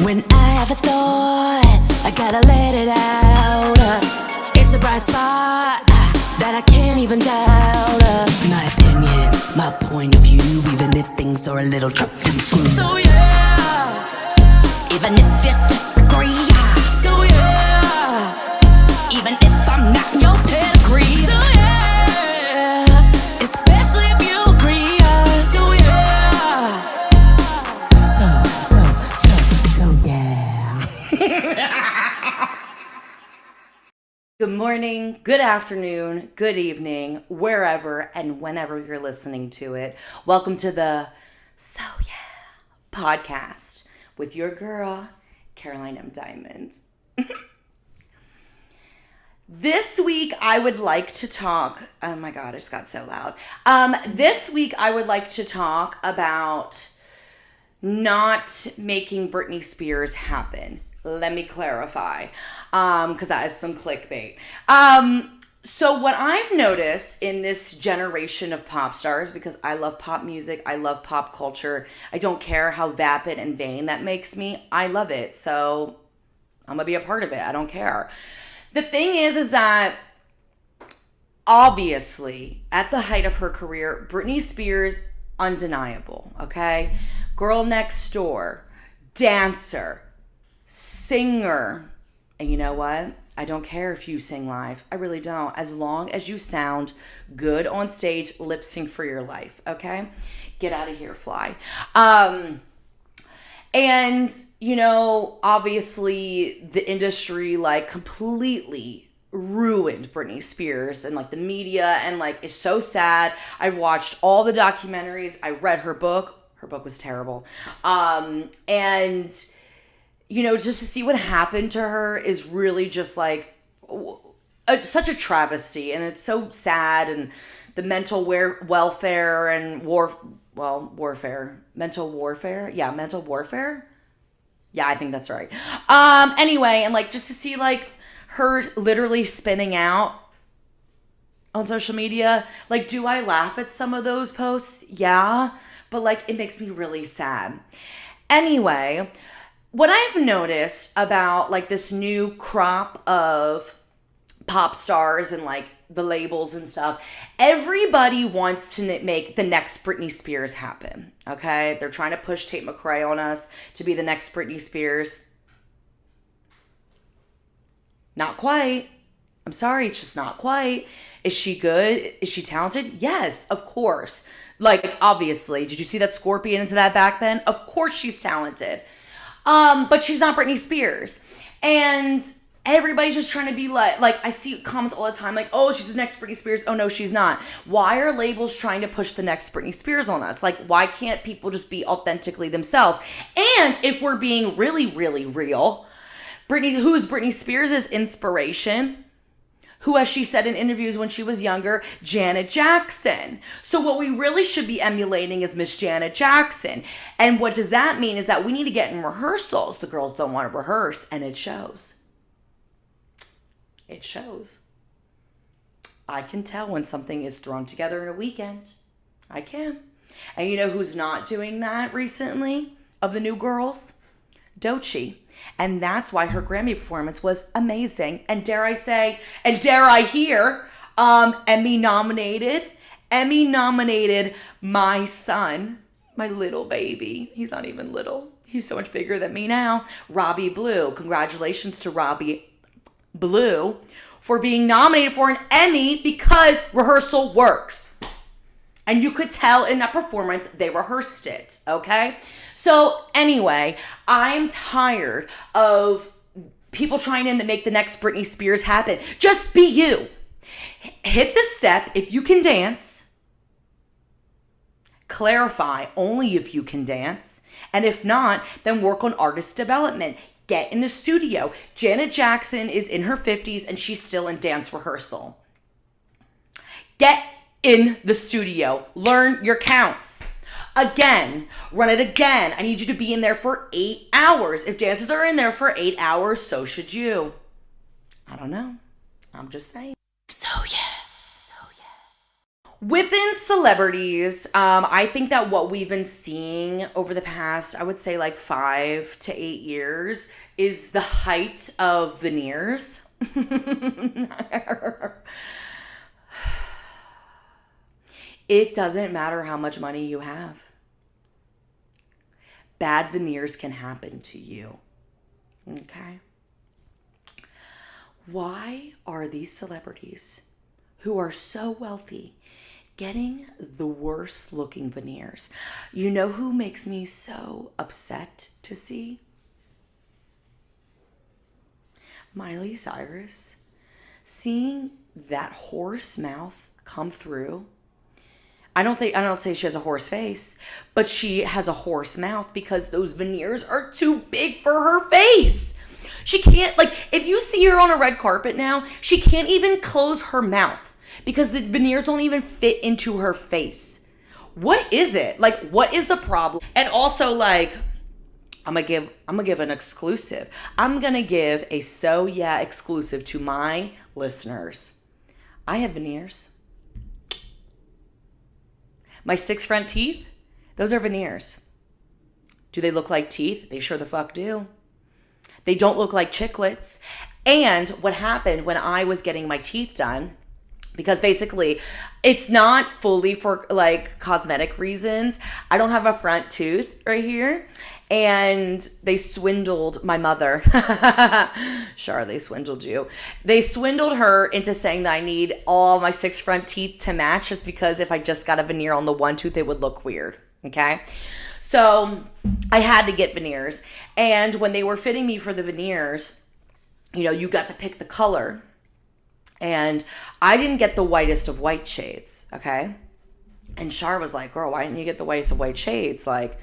When I have a thought, I gotta let it out. It's a bright spot that I can't even doubt. My opinion, my point of view, even if things are a little chopped and screwed. So yeah, even if you disagree. So yeah, even if I'm not in your pedigree. So yeah, especially if you agree. So yeah, so yeah. Good morning, good afternoon, good evening, wherever and whenever you're listening to it. Welcome to the So Yeah podcast with your girl, Caroline M. Diamond. This week, I would like to talk, oh my God, I just got so loud. This week, I would like to talk about not making Britney Spears happen. Let me clarify, because that is some clickbait. So what I've noticed in this generation of pop stars, because I love pop music, I love pop culture, I don't care how vapid and vain that makes me, I love it. So I'm gonna be a part of it, I don't care. The thing is that obviously at the height of her career, Britney Spears, undeniable, okay? Girl next door, dancer, singer, and you know what? I don't care if you sing live. I really don't. As long as you sound good on stage, lip sync for your life, okay? Get out of here, fly. And, you know, obviously the industry, like, completely ruined Britney Spears and, like, the media, and, like, it's so sad. I've watched all the documentaries. I read her book. Her book was terrible. And, you know, just to see what happened to her is really just, like, such a travesty. And it's so sad. And the mental welfare and warfare. Mental warfare? Yeah, mental warfare? Yeah, I think that's right. Anyway, and like just to see like her literally spinning out on social media, like do I laugh at some of those posts? Yeah, but like it makes me really sad. Anyway, what I've noticed about like this new crop of pop stars and like the labels and stuff, everybody wants to make the next Britney Spears happen, okay? They're trying to push Tate McRae on us to be the next Britney Spears. Not quite. I'm sorry, it's just not quite. Is she good? Is she talented? Yes, of course. Like, obviously. Did you see that scorpion into that back bend? Of course she's talented. But she's not Britney Spears. And everybody's just trying to be like I see comments all the time like, oh, she's the next Britney Spears. Oh, no, she's not. Why are labels trying to push the next Britney Spears on us? Like, why can't people just be authentically themselves? And if we're being really, really real, who is Britney Spears' inspiration? Who, as she said in interviews when she was younger, Janet Jackson. So what we really should be emulating is Miss Janet Jackson. And what does that mean is that we need to get in rehearsals. The girls don't want to rehearse, and it shows. It shows. I can tell when something is thrown together in a weekend. I can. And you know who's not doing that recently of the new girls? Doechii. And that's why her Grammy performance was amazing. And dare I say, and dare I hear, Emmy nominated my son, my little baby. He's not even little. He's so much bigger than me now. Robbie Blue. Congratulations to Robbie Blue for being nominated for an Emmy because rehearsal works. And you could tell in that performance they rehearsed it, okay? So anyway, I'm tired of people trying to make the next Britney Spears happen. Just be you. Hit the step if you can dance. Clarify only if you can dance. And if not, then work on artist development. Get in the studio. Janet Jackson is in her 50s and she's still in dance rehearsal. Get in the studio. Learn your counts. Again, run it again. I need you to be in there for 8 hours. If dancers are in there for 8 hours, so should you. I don't know. I'm just saying. So yeah. Within celebrities, I think that what we've been seeing over the past, I would say like 5 to 8 years, is the height of veneers. It doesn't matter how much money you have. Bad veneers can happen to you. Okay? Why are these celebrities who are so wealthy getting the worst looking veneers? You know who makes me so upset to see? Miley Cyrus. Seeing that horse mouth come through. I don't say she has a horse face, but she has a horse mouth because those veneers are too big for her face. She can't, like, if you see her on a red carpet now, she can't even close her mouth because the veneers don't even fit into her face. What is it? Like, what is the problem? And also, like, I'm gonna give an exclusive. I'm gonna give a So Yeah exclusive to my listeners. I have veneers. My 6 front teeth, those are veneers. Do they look like teeth? They sure the fuck do. They don't look like chiclets. And what happened when I was getting my teeth done, because basically it's not fully for like cosmetic reasons. I don't have a front tooth right here. And they swindled my mother. Sure, they swindled you. They swindled her into saying that I need all my 6 front teeth to match just because if I just got a veneer on the one tooth, it would look weird. Okay? So I had to get veneers. And when they were fitting me for the veneers, you know, you got to pick the color. And I didn't get the whitest of white shades. Okay? And Char was like, girl, why didn't you get the whitest of white shades? Like,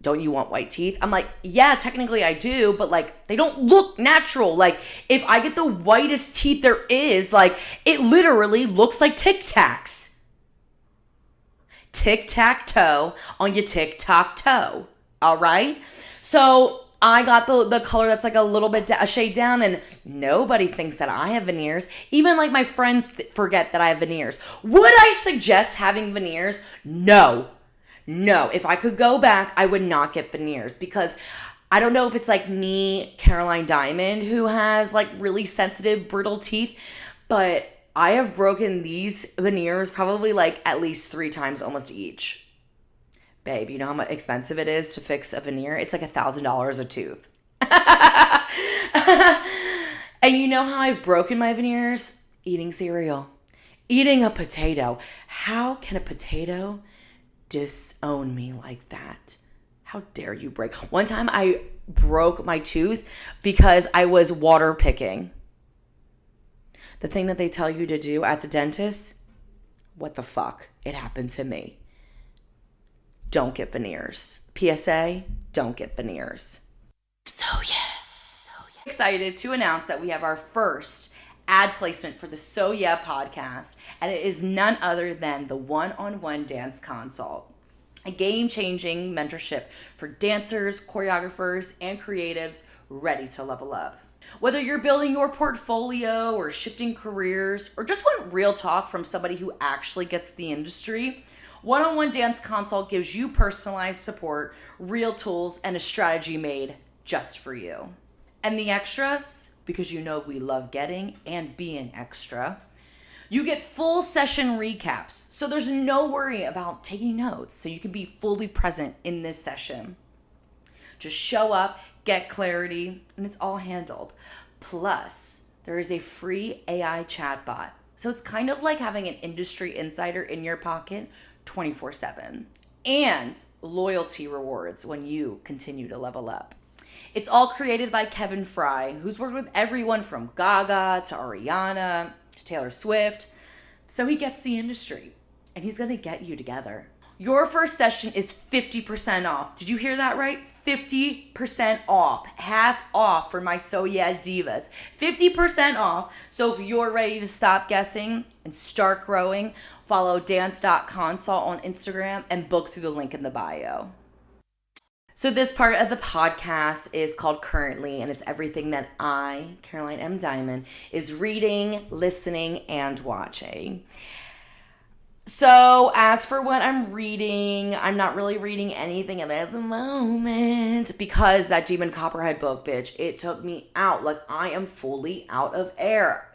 don't you want white teeth? I'm like, yeah, technically I do, but like, they don't look natural. Like, if I get the whitest teeth there is, like, it literally looks like Tic Tacs. Tic-tac-toe on your tic-tac-toe. All right? So I got the color that's like a little bit a shade down, and nobody thinks that I have veneers. Even like my friends forget that I have veneers. Would I suggest having veneers? No. If I could go back, I would not get veneers because I don't know if it's like me, Caroline Diamond, who has like really sensitive, brittle teeth, but I have broken these veneers probably like at least 3 times almost each. Babe, you know how much expensive it is to fix a veneer? It's like $1,000 a tooth. And you know how I've broken my veneers? Eating cereal. Eating a potato. How can a potato disown me like that? How dare you break? One time I broke my tooth because I was water picking. The thing that they tell you to do at the dentist, what the fuck? It happened to me. Don't get veneers. PSA, don't get veneers. So yeah. Excited to announce that we have our first ad placement for the So Yeah podcast, and it is none other than the one-on-one dance consult, a game-changing mentorship for dancers, choreographers, and creatives ready to level up. Whether you're building your portfolio or shifting careers or just want real talk from somebody who actually gets the industry, one-on-one dance consult gives you personalized support, real tools, and a strategy made just for you. And the extras, because you know we love getting and being extra, you get full session recaps, so there's no worry about taking notes, so you can be fully present in this session. Just show up, get clarity, and it's all handled. Plus, there is a free AI chatbot, so it's kind of like having an industry insider in your pocket 24/7, and loyalty rewards when you continue to level up. It's all created by Kevin Fry, who's worked with everyone from Gaga to Ariana to Taylor Swift. So he gets the industry, and he's going to get you together. Your first session is 50% off. Did you hear that right? 50% off. Half off for my So Yeah divas. 50% off. So if you're ready to stop guessing and start growing, follow dance.consult on Instagram and book through the link in the bio. So this part of the podcast is called Currently, and it's everything that I, Caroline M. Diamond, is reading, listening, and watching. So, as for what I'm reading, I'm not really reading anything at this moment because that Demon Copperhead book, bitch, it took me out. Like, I am fully out of air.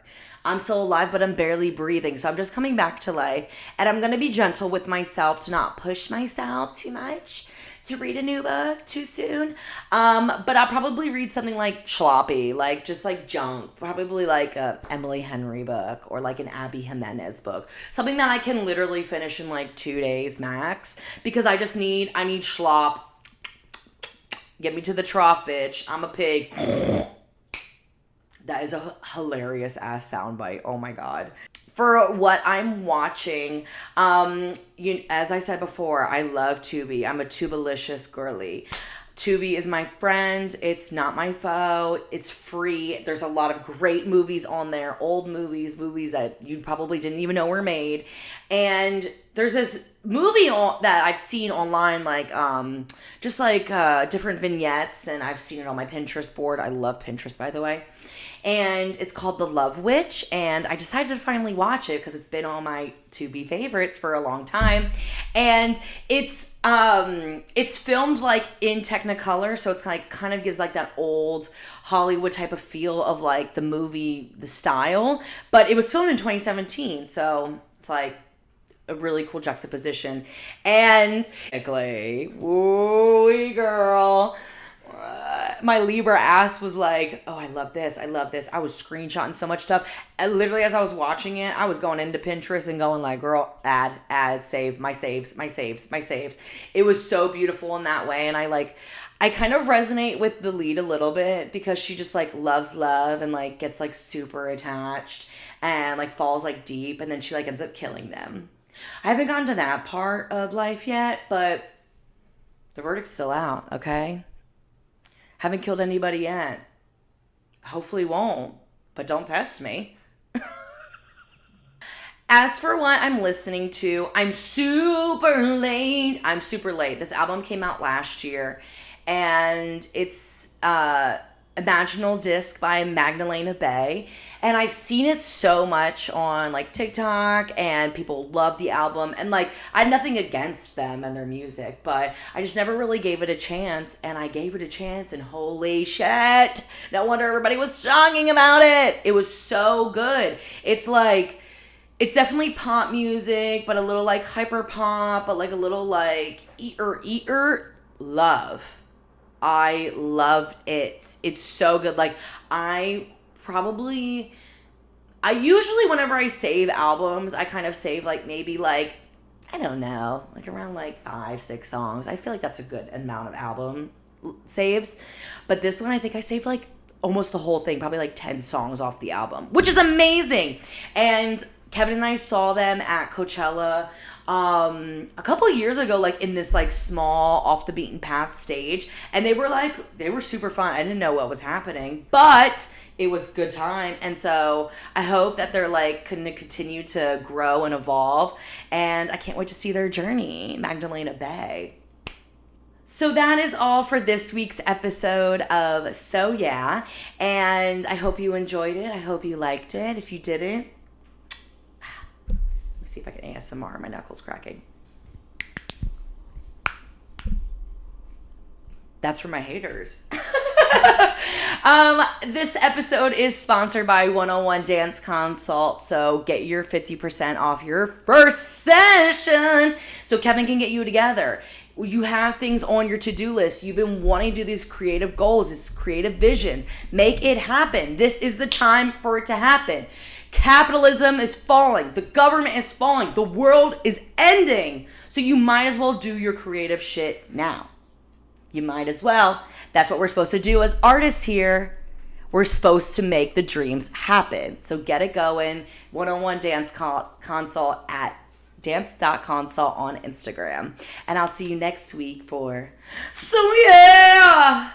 I'm still alive, but I'm barely breathing. So, I'm just coming back to life. And I'm going to be gentle with myself to not push myself too much to read a new book too soon. But I'll probably read something like sloppy, like just like junk, probably like a Emily Henry book or like an Abby Jimenez book, something that I can literally finish in like 2 days max, because I need schlop. Get me to the trough, bitch. I'm a pig. That is a hilarious ass soundbite. Oh my God. For what I'm watching, as I said before, I love Tubi. I'm a Tubalicious girly. Tubi is my friend. It's not my foe. It's free. There's a lot of great movies on there. Old movies that you probably didn't even know were made. And there's this movie that I've seen online, like just like different vignettes, and I've seen it on my Pinterest board. I love Pinterest, by the way. And it's called The Love Witch, and I decided to finally watch it because it's been on my to-be favorites for a long time. And it's filmed like in Technicolor, so it's kind of gives like that old Hollywood type of feel of like the movie, the style. But it was filmed in 2017, so it's like a really cool juxtaposition. And woo girl. My Libra ass was like, oh, I love this. I was screenshotting so much stuff. And literally, as I was watching it, I was going into Pinterest and going like, girl, add, save, my saves. It was so beautiful in that way. And I kind of resonate with the lead a little bit because she just like loves love and like gets like super attached and like falls like deep. And then she like ends up killing them. I haven't gotten to that part of life yet, but the verdict's still out, okay? Haven't killed anybody yet. Hopefully won't, but don't test me. As for what I'm listening to, I'm super late. This album came out last year, and it's Imaginal Disc by Magdalena Bay. And I've seen it so much on like TikTok, and people love the album. And like, I had nothing against them and their music, but I just never really gave it a chance. And I gave it a chance, and holy shit, no wonder everybody was talking about it. It was so good. It's like, it's definitely pop music, but a little like hyper pop, but like a little like eater love. I loved it. It's so good. Like, I usually, whenever I save albums, I kind of save like maybe like, I don't know, like around like 5-6 songs. I feel like that's a good amount of album saves. But this one, I think I saved like almost the whole thing, probably like 10 songs off the album, which is amazing. And Kevin and I saw them at Coachella a couple years ago, like in this like small off the beaten path stage, and they were super fun. I didn't know what was happening, but it was good time. And so I hope that they're like going to continue to grow and evolve, and I can't wait to see their journey. Magdalena Bay. So that is all for this week's episode of So Yeah, and I hope you enjoyed it. I hope you liked it. If you didn't, see if I can ASMR. My knuckles cracking. That's for my haters. This episode is sponsored by 101 Dance Consult. So get your 50% off your first session so Kevin can get you together. You have things on your to-do list. You've been wanting to do these creative goals, these creative visions. Make it happen. This is the time for it to happen. Capitalism is falling. The government is falling. The world is ending. So you might as well do your creative shit now. You might as well. That's what we're supposed to do as artists here. We're supposed to make the dreams happen. So get it going. 101 Dance Consult at dance.consult on Instagram. And I'll see you next week for So Yeah!